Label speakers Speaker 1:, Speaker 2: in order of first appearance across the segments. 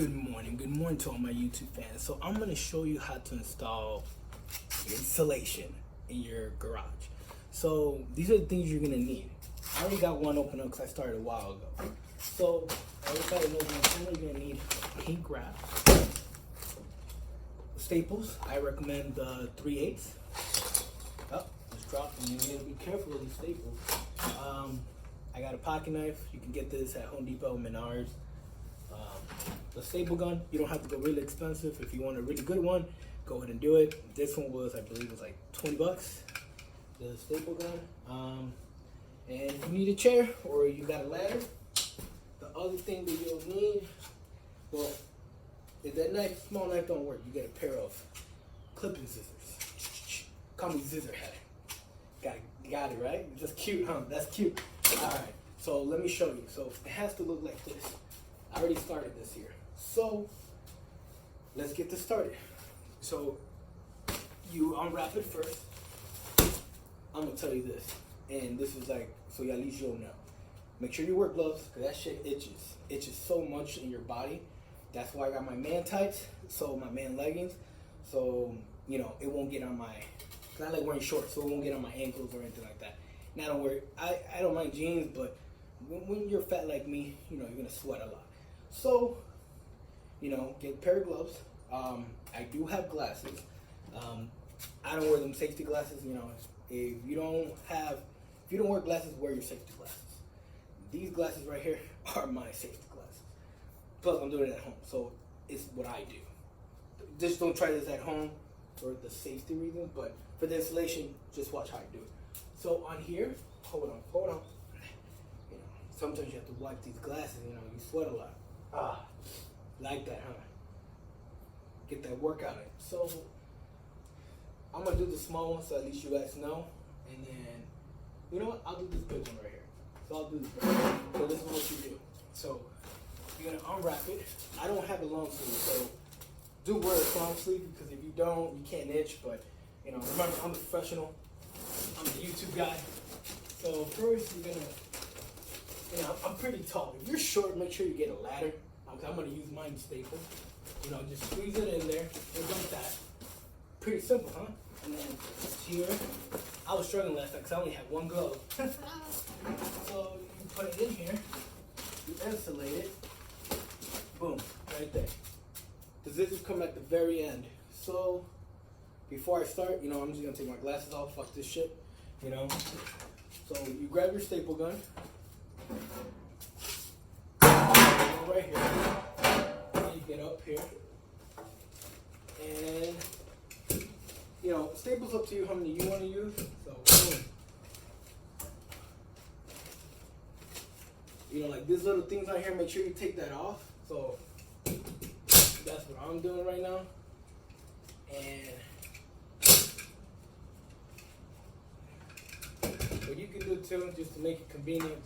Speaker 1: Good morning to all my YouTube fans. So I'm gonna show you how to install insulation in your garage. So these are the things you're gonna need. I already got one open up because I started a while ago. So everybody knows you're gonna need a paint grab, staples. I recommend the 3/8. Oh, just dropped them. You gotta be careful with these staples. I got a pocket knife. You can get this at Home Depot, Menards. The staple gun, you don't have to go really expensive. If you want a really good one, go ahead and do it. This one was, I believe, was like 20 bucks. The staple gun. And if you need a chair or you got a ladder, the other thing that you'll need, well, if that knife, small knife don't work, you get a pair of clipping scissors. Call me scissor head. Got it, right? Just cute, huh? That's cute. All right, so let me show you. So it has to look like this. I already started this here. So let's get this started. So you unwrap it first. I'm gonna tell you this, and this is like, so at least you'll know. Make sure you wear gloves, because that shit itches so much in your body. That's why I got my man tights, so my man leggings, so you know it won't get on my, cause I like wearing shorts, so it won't get on my ankles or anything like that. Now don't worry, I don't mind jeans, but when you're fat like me, you know, you're gonna sweat a lot. So, you know, get a pair of gloves. I do have glasses. I don't wear them safety glasses. You know, if you don't wear glasses, wear your safety glasses. These glasses right here are my safety glasses. Plus, I'm doing it at home, so it's what I do. Just don't try this at home for the safety reasons, but for the installation, just watch how I do it. So on here, hold on. You know, sometimes you have to wipe these glasses. You know, you sweat a lot. Like that, huh? Get that workout in. So I'm gonna do the small one, so at least you guys know. And then, you know what? I'll do this big one right here. So I'll do this big one. So this is what you do. So you're gonna unwrap it. I don't have a long sleeve, so do wear a long sleeve, because if you don't, you can't itch. But you know, remember, I'm a professional. I'm a YouTube guy. So first, you're gonna. You know, I'm pretty tall. If you're short, make sure you get a ladder. I'm going to use mine staple. You know, just squeeze it in there, just like that. Pretty simple, huh? And then here, I was struggling last time because I only had one glove. So you put it in here, you insulate it, boom, right there. The scissors come at the very end. So before I start, you know, I'm just going to take my glasses off, fuck this shit, you know. So you grab your staple gun. Right here, and you get up here, and you know, staples up to you how many you want to use. So boom. You know, like these little things on here, make sure you take that off. So that's what I'm doing right now. And what you can do too, just to make it convenient,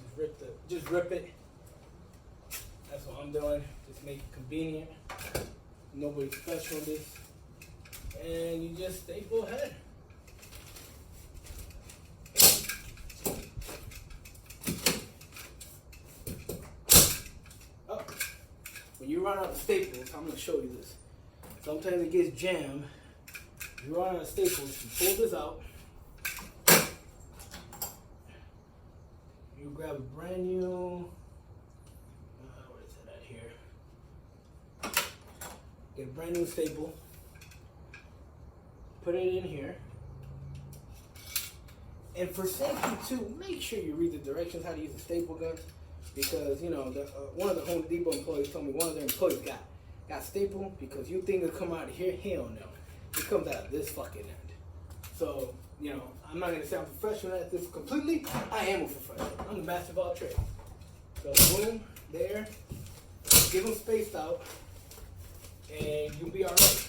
Speaker 1: just rip it. That's what I'm doing. Just make it convenient. Nobody special on this. And you just staple ahead. Oh. When you run out of staples, I'm going to show you this. Sometimes it gets jammed. You run out of staples, you pull this out. You grab a brand new, what is it at here? Get a brand new staple. Put it in here. And for safety too, make sure you read the directions how to use the staple gun, because you know one of the Home Depot employees told me one of their employees got staple because you think it'll come out of here. Hell no, it comes out of this fucking end. So you know, I'm not gonna say I'm professional at this completely. I am a professional. I'm the master of all trades. So boom, there. Give them spaced out, and you'll be all right.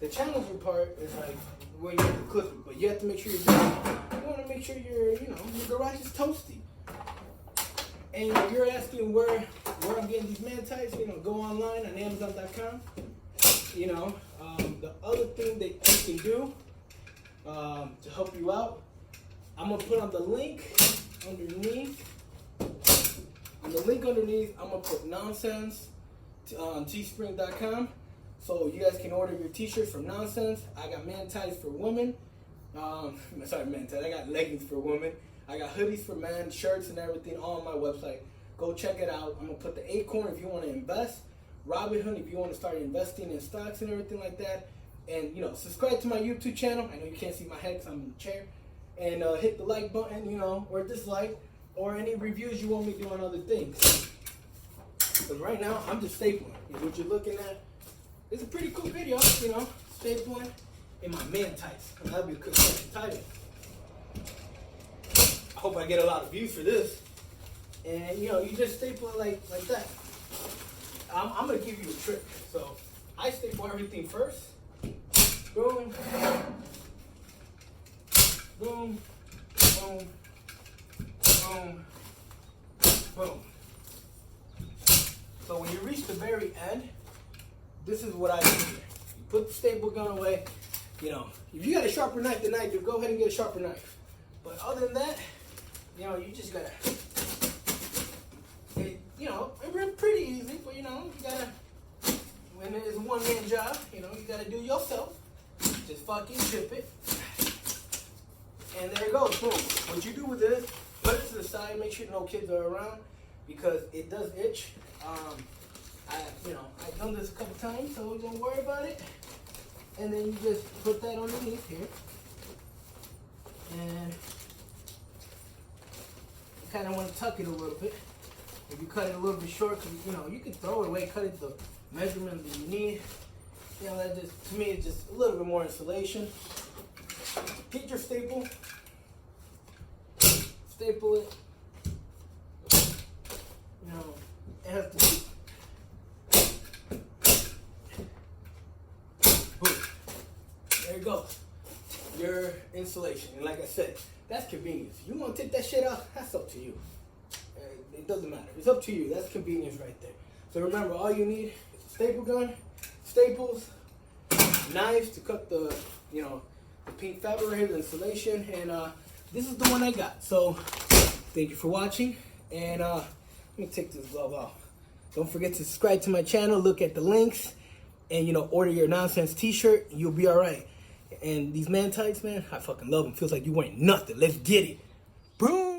Speaker 1: The challenging part is like when you clip it, but you have to make sure you want to make sure your garage is toasty. And if you're asking where I'm getting these man tights, you know, go online on Amazon.com. You know, the other thing that you can do to help you out, I'm gonna put on the link underneath. On the link underneath, I'm gonna put nonsense on teespring.com. So you guys can order your t-shirts from Nonsense. I got man ties for women. Sorry, man ties. I got leggings for women. I got hoodies for men, shirts and everything all on my website. Go check it out. I'm going to put the Acorn if you want to invest. Robinhood if you want to start investing in stocks and everything like that. And, you know, subscribe to my YouTube channel. I know you can't see my head because I'm in the chair. And hit the like button, you know, or dislike, or any reviews you want me to do on other things. Because right now, I'm just stapling. What you're looking at is a pretty cool video, you know, stapling in my man tights. And that'll be a good title. I hope I get a lot of views for this. And, you know, you just staple it like that. I'm going to give you a trick. So, I staple everything first. Boom. Boom. Boom. Boom. Boom. So when you reach the very end, this is what I do here. You put the staple gun away. You know, if you got a sharper knife than I do, go ahead and get a sharper knife. But other than that, you know, you just gotta, you know, it's pretty easy, but you know, you gotta, when it's a one-man job, you know, you gotta do it yourself. Just fucking chip it. And there it goes, boom. What you do with this, put it to the side, make sure no kids are around, because it does itch. I've done this a couple times, so don't worry about it. And then you just put that underneath here. And you kind of want to tuck it a little bit. If you cut it a little bit short, you know, you can throw it away, cut it the measurement that you need. You know, that just, to me, it's just a little bit more insulation. Get your staple. Staple it. You know, it has to be. Boom. There it goes. Your insulation. And like I said, that's convenience. You want to take that shit out? That's up to you. It doesn't matter. It's up to you. That's convenience right there. So remember, all you need is a staple gun, staples, knives to cut the, you know, the pink fabric, the insulation, and this is the one I got. So thank you for watching, and let me take this glove off. Don't forget to subscribe to my channel, look at the links, and you know, order your Nonsense t-shirt. You'll be all right. And these man tights, man, I fucking love them. Feels like you wearing nothing. Let's get it, bro.